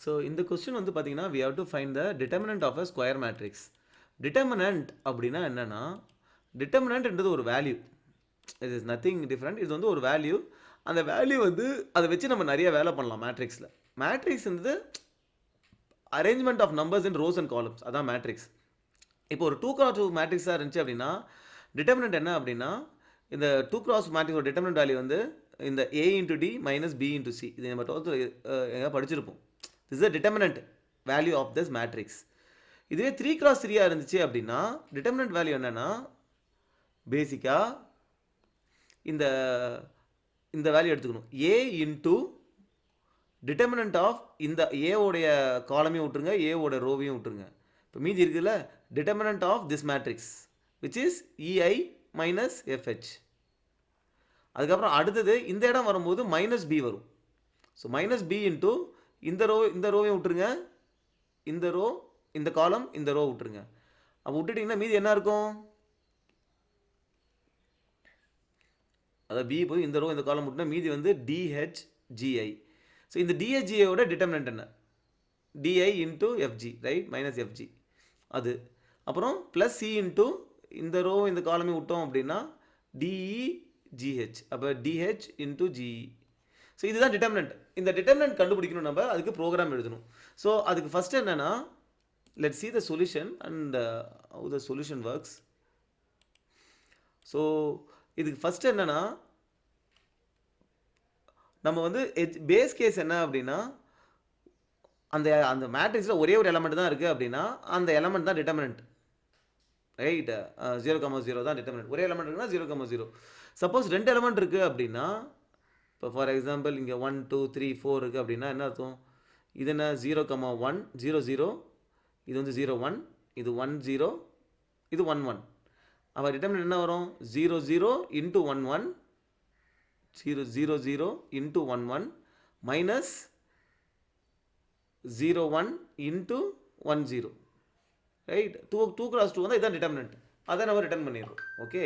So இந்த question வந்து பார்த்தீங்கன்னா we have to find the determinant of a square matrix. determinant அப்படின்னா என்னன்னா determinantன்றது ஒரு value. it is nothing different. இது வந்து ஒரு வேல்யூ. அந்த வேல்யூ வந்து அதை வச்சு நம்ம நிறைய வேலை பண்ணலாம் மேட்ரிக்ஸில். மேட்ரிக்ஸ்ன்றது arrangement of numbers in rows and columns, அதான் மேட்ரிக்ஸ். இப்போ ஒரு 2x2 மேட்ரிக்ஸாக இருந்துச்சு அப்படின்னா டிட்டர்மினன்ட் என்ன அப்படின்னா இந்த 2x மேட்ரிக்ஸோட டிட்டர்மினன்ட் வேல்யூ வந்து இந்த a into D minus B into C. இது நம்ம 12th எங்கே படிச்சிருப்போம். This is determinant value of this matrix. இதுவே 3x3 இருந்துச்சு அப்படின்னா டிட்டர்மினன்ட் வேல்யூ என்னன்னா பேசிக்காக இந்த இந்த வேல்யூ எடுத்துக்கணும். a இன்ட்டு டிட்டர்மினன்ட் ஆஃப் இந்த ஏவோடைய காலமையும் விட்டுருங்க, ஏவோட ரோவையும் விட்டுருங்க. இப்போ மீதி இருக்குதுல்ல determinant of this matrix which is EI minus FH. அதுக்கப்புறம் அடுத்தது இந்த இடம் வரும்போது மைனஸ் பி வரும். ஸோ மைனஸ் பி இன்ட்டு இந்த ரோவையும் விட்டுருங்க, இந்த ரோ இந்த காலம் இந்த ரோ விட்டுருங்க. அப்போ விட்டுட்டிங்கன்னா மீதி என்ன இருக்கும்? அதாவது பி போய் இந்த ரோ இந்த காலம் விட்டுனா மீதி வந்து டிஹெச்ஜிஐ. ஸோ இந்த டிஹெச்ஜிஐயோட டிட்டர்மினன்ட் என்ன? DI into FG, right, minus FG அது. அப்புறம் ப்ளஸ் சி இன்ட்டு இந்த ரோ இந்த காலமே விட்டோம் அப்படின்னா டிஇஜிஹெச், அப்போ டிஹெச் இன்ட்டு ஜிஇ. ஸோ இதுதான் டிட்டர்மினன்ட். இந்த டிட்டர்மினன்ட் கண்டுபிடிக்கணும், நம்ம அதுக்கு ப்ரோக்ராம் எழுதணும். ஸோ அதுக்கு ஃபஸ்ட்டு என்னென்னா let's see the solution and how the solution works. So இதுக்கு ஃபஸ்ட்டு என்னென்னா நம்ம வந்து பேஸ் கேஸ் என்ன அப்படின்னா அந்த அந்த மேட்ரிக்ஸில் ஒரே ஒரு எலமெண்ட் தான் இருக்குது அப்படின்னா அந்த எலமெண்ட் தான் டிட்டர்மினன்ட், ரைட். 0,0 தான் டிட்டர்மினன்ட். ஒரே எலமெண்ட் இருக்குன்னா 0,0. சப்போஸ் ரெண்டு எலமெண்ட் இருக்குது அப்படின்னா இப்போ ஃபார் எக்ஸாம்பிள் இங்கே 1 2 3 4 இருக்குது அப்படின்னா என்ன அர்த்தம்? இது என்ன 0,1 0 0, இது வந்து 0 1, இது 1 0, இது 1 1. அப்போ டிட்டர்மினன்ட் என்ன வரும்? 0 0 into 1 1, 0 0 0 into 1 1 minus 0 1 into 1 0, right. 2x2 வந்து இதுதான் டிட்டர்மினன்ட். அதை நம்ம ரிட்டர்ன் பண்ணிடுறோம். ஓகே.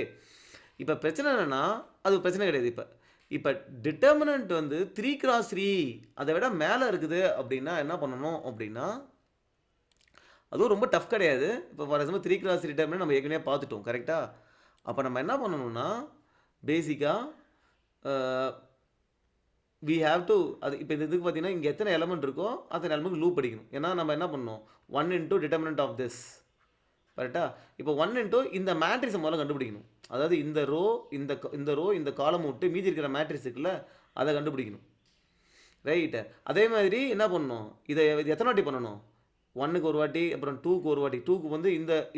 இப்போ பிரச்சனை என்னென்னா அது பிரச்சனை கிடையாது. இப்போ டிட்டர்மினன்ட் வந்து 3x3 அதை விட மேலே இருக்குது அப்படின்னா என்ன பண்ணணும் அப்படின்னா அதுவும் ரொம்ப டஃப் கிடையாது. இப்போ ஃபார் எக்ஸாம்பிள் 3x3 டிட்டர்மினன்ட் நம்ம ஏற்கனவே பார்த்துட்டோம், கரெக்டாக? அப்போ நம்ம என்ன பண்ணணும்னா பேசிக்காக we have to அது இப்போ இந்த இதுக்கு பார்த்தீங்கன்னா இங்கே எத்தனை எலமெண்ட் இருக்கோ அத்தனை எலமெண்ட் லூப் படிக்கணும். ஏன்னா நம்ம என்ன பண்ணணும் 1 இன்ட்டு டிட்டர்மினன்ட் ஆஃப் திஸ், கரெக்டாக? இப்போ 1 இன்ட்டு இந்த மேட்ரிக்ஸை முதல்ல கண்டுபிடிக்கணும். அதாவது இந்த ரோ இந்த காலம் விட்டு மீதி இருக்கிற மேட்ரிக்ஸ் இருக்குல்ல அதை கண்டுபிடிக்கணும், ரைட். அதே மாதிரி என்ன பண்ணணும், இதை எத்தனை வாட்டி பண்ணணும்? 1க்கு ஒரு வாட்டி, அப்புறம் 2க்கு ஒரு வாட்டி. 2க்கு வந்து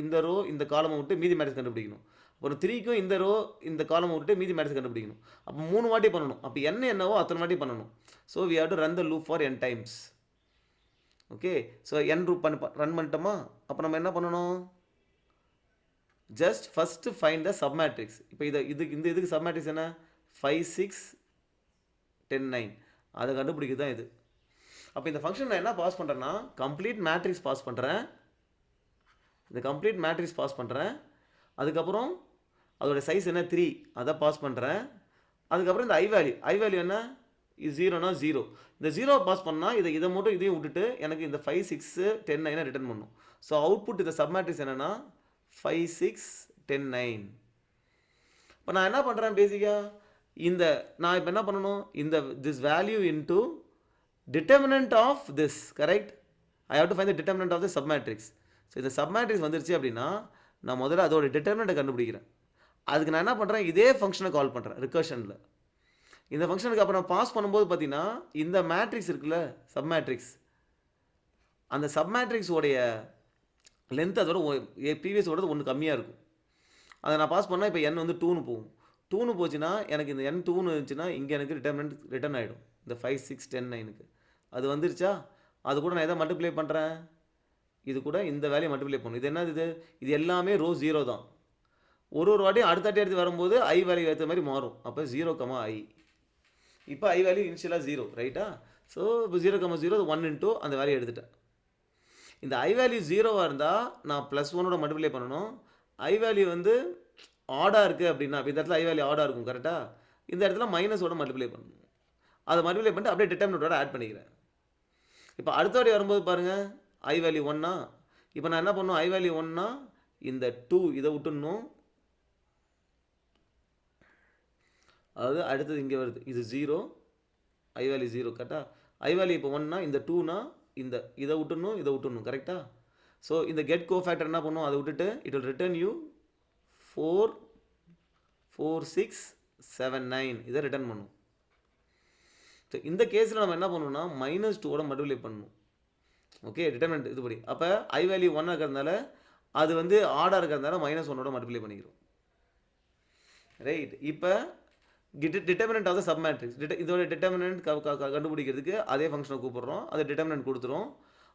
இந்த ரோ இந்த காலமை விட்டு மீதி மேட்ரிக்ஸ் கண்டுபிடிக்கணும். அப்புறம் 3க்கும் இந்த ரோ இந்த காலமை விட்டு மீதி மேட்ரிக்ஸ் கண்டுபிடிக்கணும். அப்போ 3 வாட்டி பண்ணணும். அப்போ என்னவோ அத்தனை வாட்டி பண்ணணும். So we have to run the loop for n times. ஓகே. ஸோ n லூப் ரன் பண்ணிட்டோமா? அப்போ நம்ம என்ன பண்ணணும்? Just first find the sub matrix. இப்போ இதுக்கு சப் மேட்ரிக்ஸ் என்ன? 5 6 10 9. அதை கண்டுபிடிக்க தான் இது. அப்போ இந்த ஃபங்க்ஷன் நான் என்ன பாஸ் பண்ணுறேன்னா கம்ப்ளீட் மேட்ரிக்ஸ் பாஸ் பண்ணுறேன். இந்த கம்ப்ளீட் மேட்ரிக்ஸ் பாஸ் பண்ணுறேன். அதுக்கப்புறம் அதோட சைஸ் என்ன 3, அதை பாஸ் பண்ணுறேன். அதுக்கப்புறம் இந்த ஐ வேல்யூ என்ன? இது 0னா 0. இந்த 0 பாஸ் பண்ணால் இதை மட்டும் இதையும் விட்டுட்டு எனக்கு இந்த 5 6 10 9 ரிட்டர்ன் பண்ணும். ஸோ அவுட்புட் இந்த சப் மேட்ரிக்ஸ் என்னென்னா 5 6 10 9. இப்போ நான் என்ன பண்ணுறேன் பேசிக்காக நான் இப்போ என்ன பண்ணணும், this value into determinant of this, correct? I have to find the determinant of the submatrix. So இந்த சப்மேட்ரிக்ஸ் வந்துருச்சு அப்படின்னா நான் முதல்ல அதோட டிட்டர்மினண்ட்டை கண்டுபிடிக்கிறேன். அதுக்கு நான் என்ன பண்ணுறேன், இதே ஃபங்க்ஷனை கால் பண்ணுறேன் ரிகர்ஷனில். இந்த ஃபங்க்ஷனுக்கு அப்புறம் பாஸ் பண்ணும்போது பார்த்தீங்கன்னா இந்த மேட்ரிக்ஸ் இருக்குல்ல சப்மேட்ரிக்ஸ், அந்த சப்மேட்ரிக்ஸோடைய லென்த் அதோட ப்ரீவியஸோட ஒன்று கம்மியாக இருக்கும். அதை நான் பாஸ் பண்ணால் இப்போ n வந்து 2ன்னு போகும். 2ன்னு போச்சுன்னா எனக்கு இந்த n 2ன்னு இருந்துச்சுன்னா இங்கே எனக்கு டிட்டர்மினன்ட் ரிட்டர்ன் ஆகிடும். இந்த 5 6 10 9க்கு அது வந்துருச்சா? அது கூட நான் எதை மல்டிப்ளை பண்ணுறேன்? இது கூட இந்த வேல்யூ மல்டிப்ளை பண்ணணும். இது என்னது? இது எல்லாமே ரோ 0 தான். ஒரு வாட்டியும் அடுத்த வரும்போது ஐ வேல்யூ ஏற்ற மாதிரி மாறும். அப்போ 0, i. இப்போ ஐ வேல்யூ இனிஷியலாக 0, ரைட்டா? ஸோ இப்போ 0,0 1 இன்ட்டு அந்த வேல்யூ எடுத்துட்டேன். இந்த ஐ வேல்யூ 0வாக இருந்தால் நான் +1ஓட மல்டிப்ளை பண்ணணும். ஐ வேல்யூ வந்து ஆடாக இருக்குது அப்படின்னா இப்போ இந்த இடத்துல ஐ வேல்யூ ஆடாக இருக்கும், கரெக்டாக? இந்த இடத்துல மைனஸோட மல்டிப்ளை பண்ணணும். அதை மல்டிப்ளை பண்ணிட்டு அப்படியே டிட்டர்மினன்ட்டோட ஆட் பண்ணிக்கிறேன். இப்போ அடுத்த வாட்டி வரும்போது பாருங்கள் ஐ வேல்யூ ஒன்னா. இப்போ நான் என்ன பண்ணணும், ஐ வேல்யூ ஒன்னா இந்த 2 இதை விட்டுடணும். அதாவது அடுத்தது இங்கே வருது, இது 0, ஐ வேல்யூ 0 கரெக்டாக. ஐ வேல்யூ இப்போ ஒன்னா இந்த 2னா இந்த இதை விட்டுடணும் கரெக்டாக. ஸோ இந்த கெட் கோஃபேக்டர் என்ன பண்ணும், அதை விட்டுட்டு இட் வில் ரிட்டர்ன் யூ 4 4 6 7 9 இதை ரிட்டர்ன் பண்ணும். ஸோ இந்த கேஸில் நம்ம என்ன பண்ணணும்னா -2ஓட மல்டிப்ளை பண்ணணும். ஓகே, டிட்டர்மினன்ட் இதுபடி. அப்போ ஐ வேல்யூ 1 இருக்கிறதுனால அது வந்து ஆடாக இருக்கிறதுனால -1ஓட மல்டிப்ளை பண்ணிக்கிறோம். ரைட். இப்போ determinant of the sub matrix, இதோட டிட்டர்மினன்ட் கண்டுபிடிக்கிறதுக்கு அதே ஃபங்க்ஷனை கூப்பிடுறோம். அது டிட்டர்மினன்ட் கொடுத்துரும்.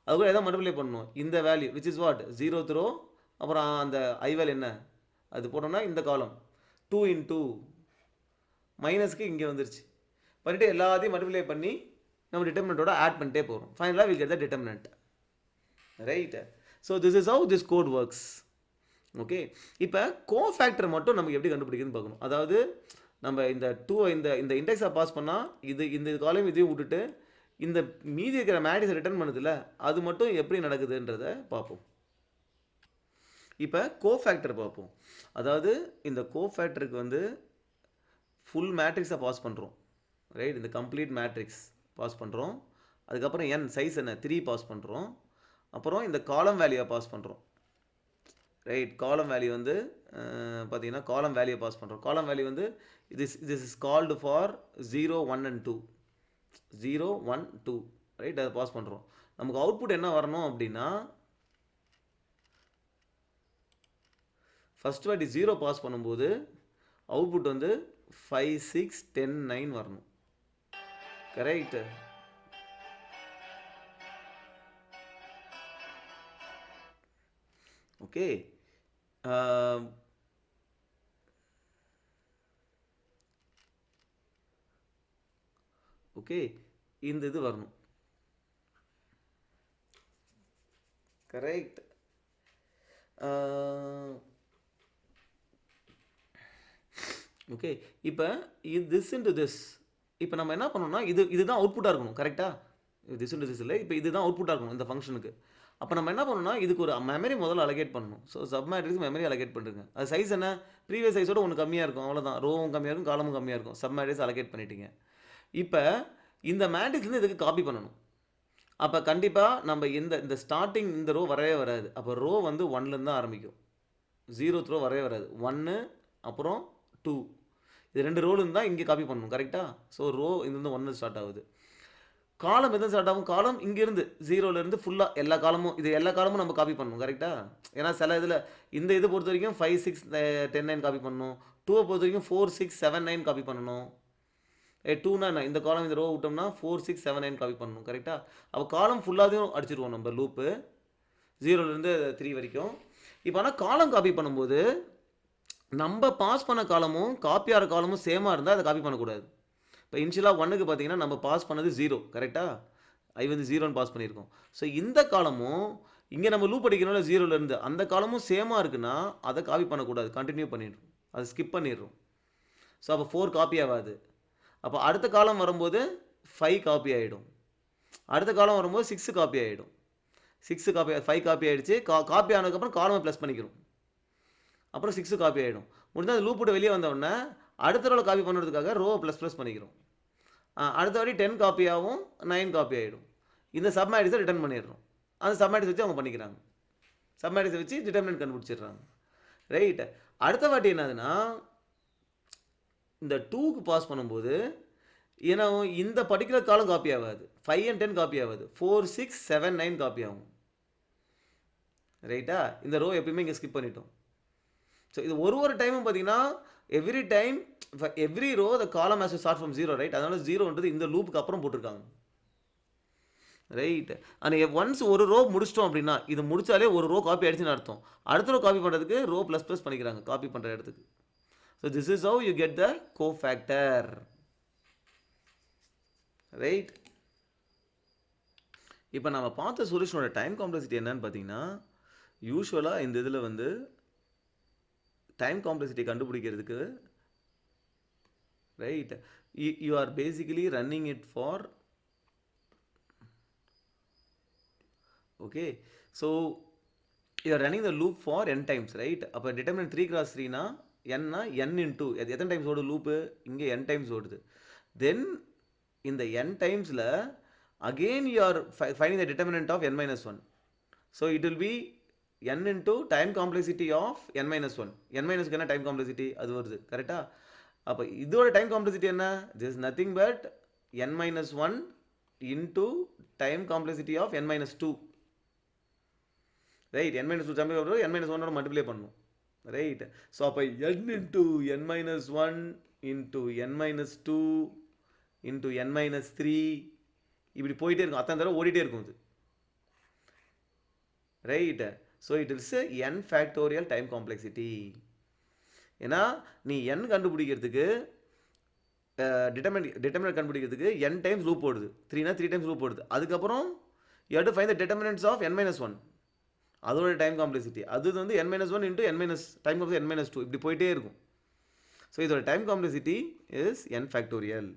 அது கூட எதாவது மல்டிப்ளை பண்ணணும். இந்த value which is what 0th row, அப்புறம் அந்த ஐ வேல்யூ என்ன அது போட்டோம்னா இந்த காலம் 2 into மைனஸ்க்கு இங்கே வந்துருச்சு. பண்ணிவிட்டு எல்லாத்தையும் மல்டிப்ளை பண்ணி நம்ம டிட்டர்மினன்ட்டோட ஆட் பண்ணிட்டே போகிறோம். ஃபைனலாக will get the determinant. Right. So this is how this code works. Okay, இப்போ கோஃபேக்டர் மட்டும் நமக்கு எப்படி கண்டுபிடிக்குதுன்னு பார்க்கணும். அதாவது நம்ம இந்த 2 இந்த இண்டெக்ஸை பாஸ் பண்ணால் இந்த காலம் இதையும் விட்டுட்டு இந்த மீதி இருக்கிற மேட்ரிக்ஸை ரிட்டர்ன் பண்ணுதில்ல, அது மட்டும் எப்படி நடக்குதுன்றதை பார்ப்போம். இப்போ கோஃபேக்டர் பார்ப்போம். அதாவது இந்த கோஃபேக்டருக்கு வந்து ஃபுல் மேட்ரிக்ஸை பாஸ் பண்ணுறோம். ரைட். இந்த கம்ப்ளீட் மேட்ரிக்ஸ் பாஸ் பண்ணுறோம். அதுக்கப்புறம் n சைஸ் என்ன 3 பாஸ் பண்ணுறோம். அப்புறம் இந்த காலம் வேல்யூவை பாஸ் பண்ணுறோம். ரைட். காலம் வேல்யூ வந்து பார்த்தீங்கன்னா காலம் வேல்யூவை பாஸ் பண்ணுறோம். காலம் வேல்யூ வந்து this is called for 0 1 and 2 0 1 2. Right. அதை பாஸ் பண்ணுறோம். நமக்கு அவுட்புட் என்ன வரணும் அப்படின்னா ஃபர்ஸ்ட் வாட்டி 0 பாஸ் பண்ணும்போது அவுட்புட் வந்து 5 6 10 9 வரணும். கரெக்ட். ஓகே. ஓகே, இந்த இது வரணும். கரெக்ட். ஓகே, இப்போ திஸ் இன்டு திஸ். இப்போ நம்ம என்ன பண்ணோம்னா இதுதான் அவுட்புட்டாக இருக்கணும். கரெக்டாக. திஸ் இன்டு திஸ் இல்லை, இப்போ இதுதான் அவுட்புட்டாக இருக்கணும் இந்த ஃபங்க்ஷனுக்கு. அப்போ நம்ம என்ன பண்ணணும்னா இதுக்கு ஒரு மெமரி முதல்ல அலகேட் பண்ணணும். So sub matrix memory allocate பண்ணுறீங்க. அது சைஸ் என்ன ப்ரீவியஸ் சைஸோட ஒன்று கம்மியாக இருக்கும், அவ்வளோதான். ரோவும் கம்மியாக இருக்கும், காலமும் கம்மியாக இருக்கும். சப் மேட்ரிக்ஸ் அலகேட் பண்ணிட்டீங்க. இப்போ இந்த மேட்ரிக்ஸ்லேருந்து இதுக்கு காப்பி பண்ணணும். அப்போ கண்டிப்பாக நம்ம இந்த ஸ்டார்டிங் இந்த ரோ வரவே வராது. அப்போ ரோ வந்து 1லேருந்து தான் ஆரம்பிக்கும். 0th row வரவே வராது. 1 அப்புறம் 2 இது 2 ரோலும் தான் இங்கே காப்பி பண்ணணும். கரெக்டாக. ஸோ ரோ இருந்து 1 ஸ்டார்ட் ஆகுது. காலம் எதுவும் ஸ்டார்ட் ஆகும், காலம் இங்கேருந்து 0லேருந்து ஃபுல்லாக எல்லா காலமும் எல்லா காலமும் நம்ம காப்பி பண்ணணும். கரெக்டாக. ஏன்னா சில இதில் இந்த இது பொறுத்த வரைக்கும் 5 6 10 9 காப்பி பண்ணணும். 2 பொறுத்த வரைக்கும் 4 6 7 9 காப்பி பண்ணணும். 2னா என்ன, இந்த காலம் இந்த ரோ விட்டோம்னா 4 6 7 9 காப்பி பண்ணணும். கரெக்டாக. அப்போ காலம் ஃபுல்லாதையும் அடிச்சிருவோம் நம்ம லூப்பு 0லேருந்து 3 வரைக்கும். இப்போ ஆனால் காலம் காப்பி பண்ணும்போது நம்ம பாஸ் பண்ண காலமும் காப்பி ஆகிற காலமும் சேமாக இருந்தால் அதை காப்பி பண்ணக்கூடாது. இப்போ இனிஷியலாக 1க்கு பார்த்தீங்கன்னா நம்ம பாஸ் பண்ணது 0. கரெக்டாக. ஐ வந்து 0ன்னு பாஸ் பண்ணியிருக்கோம். ஸோ இந்த காலமும் இங்கே நம்ம லூப் அடிக்கிறோம்ல 0லேருந்து, அந்த காலமும் சேமாக இருக்குன்னா அதை காப்பி பண்ணக்கூடாது, கண்டினியூ பண்ணிடுறோம், அதை ஸ்கிப் பண்ணிடுறோம். ஸோ அப்போ 4 காப்பி ஆகாது. அப்போ அடுத்த காலம் வரும்போது 5 காப்பி ஆகிடும். அடுத்த காலம் வரும்போது 6 காப்பி ஆகிடும். 6 காப்பி 5 காப்பி ஆகிடுச்சு. காப்பி ஆனதுக்கப்புறம் காலமை ப்ளஸ் பண்ணிக்கிறோம். அப்புறம் 6 காப்பி ஆகிடும். முடிஞ்சால் அந்த லூப் விட்டு வெளியே வந்தோடனே அடுத்த ரோவில் காப்பி பண்ணுறதுக்காக ரோ ப்ளஸ் பண்ணிக்கிறோம். அடுத்த வாட்டி 10 காப்பியாகவும் 9 காப்பி ஆகிடும். இந்த சப் மேட்ரிக்ஸை ரிட்டர்ன் பண்ணிடுறோம். அந்த சப் மேட்ரிக்ஸ் வச்சு அவங்க பண்ணிக்கிறாங்க. சப் மேட்ரிக்ஸை வச்சு டிட்டர்மினன்ட் கண்டுபிடிச்சிடுறாங்க. ரைட். அடுத்த வாட்டி என்னதுன்னா இந்த 2க்கு பாஸ் பண்ணும்போது ஏன்னா இந்த பர்டிகுலர் காலம் காப்பி ஆகாது. 5 and 10 காப்பி ஆகாது. 4 6 7 9 காப்பி ஆகும். ரைட்டா. இந்த ரோ எப்பயுமே இங்கே ஸ்கிப் பண்ணிட்டோம். ஸோ இது ஒரு டைமும் பார்த்தீங்கன்னா எவ்ரி ரோ த காலம் has to start from 0. Right. அதனால 0ன்றது இந்த லூப்புக்கு அப்புறம் போட்டிருக்காங்க. ரைட். ஆனால் ஒன்ஸ் ஒரு ரோ முடிச்சிட்டோம் அப்படின்னா இது முடிச்சாலே ஒரு ரோ காப்பி ஆயிடுச்சுன்னு அர்த்தம். அடுத்த ரோ காப்பி பண்ணுறதுக்கு ரோ ப்ளஸ் பண்ணிக்கிறாங்க காப்பி பண்ணுற இடத்துக்கு. So this is how you get the cofactor. Right. இப்போ நம்ம பார்த்த சொல்யூஷனோட டைம் காம்ப்ளெக்சிட்டி என்னன்னு பார்த்தீங்கன்னா யூஸ்வலாக இந்த இதில் வந்து டைம் காம்ப்ளெக்சிட்டி கண்டுபிடிக்கிறதுக்கு right you are basically running it for okay. So you are running the loop for n times, right? அப்போ determinant 3 cross 3னா n-னா n into எத்தனை டைம்ஸ் ஓடு லூப்பு? இங்கே n டைம்ஸ் ஓடுது. தென் இந்த n டைம்ஸில் again you are finding the determinant of n minus 1. So it will be n into time complexity of n minus 1. n minus என்ன time complexity அது வருது கரெக்டா? அப்போ இதோட time complexity என்ன? This is nothing but n minus 1 into time complexity of n minus 2. Right n minus 2 சம்பளம் வரும் n minus 1 multiply பண்ணும் ரைட். ஸோ அப்போ n into n minus 1 into n minus 2 into n minus 3 இப்படி போயிட்டே இருக்கும், அத்தனை தடவை ஓடிட்டே இருக்கும் இது right. So it is n factorial time complexity. ஏன்னா நீ n கண்டுபிடிக்கிறதுக்கு டிட்டர்மினன்ட் கண்டுபிடிக்கிறதுக்கு n டைம்ஸ் லூப் ஓடுது, 3னா 3 டைம்ஸ் லூப் ஓடுது. அதுக்கப்புறம் you have to find the determinants of n minus 1, அதோட டைம் காம்ப்ளெக்சிட்டி. அது வந்து n minus 1 into n minus time complexity n minus 2 இப்படி போயிட்டே இருக்கும். ஸோ இதோட time complexity is n factorial.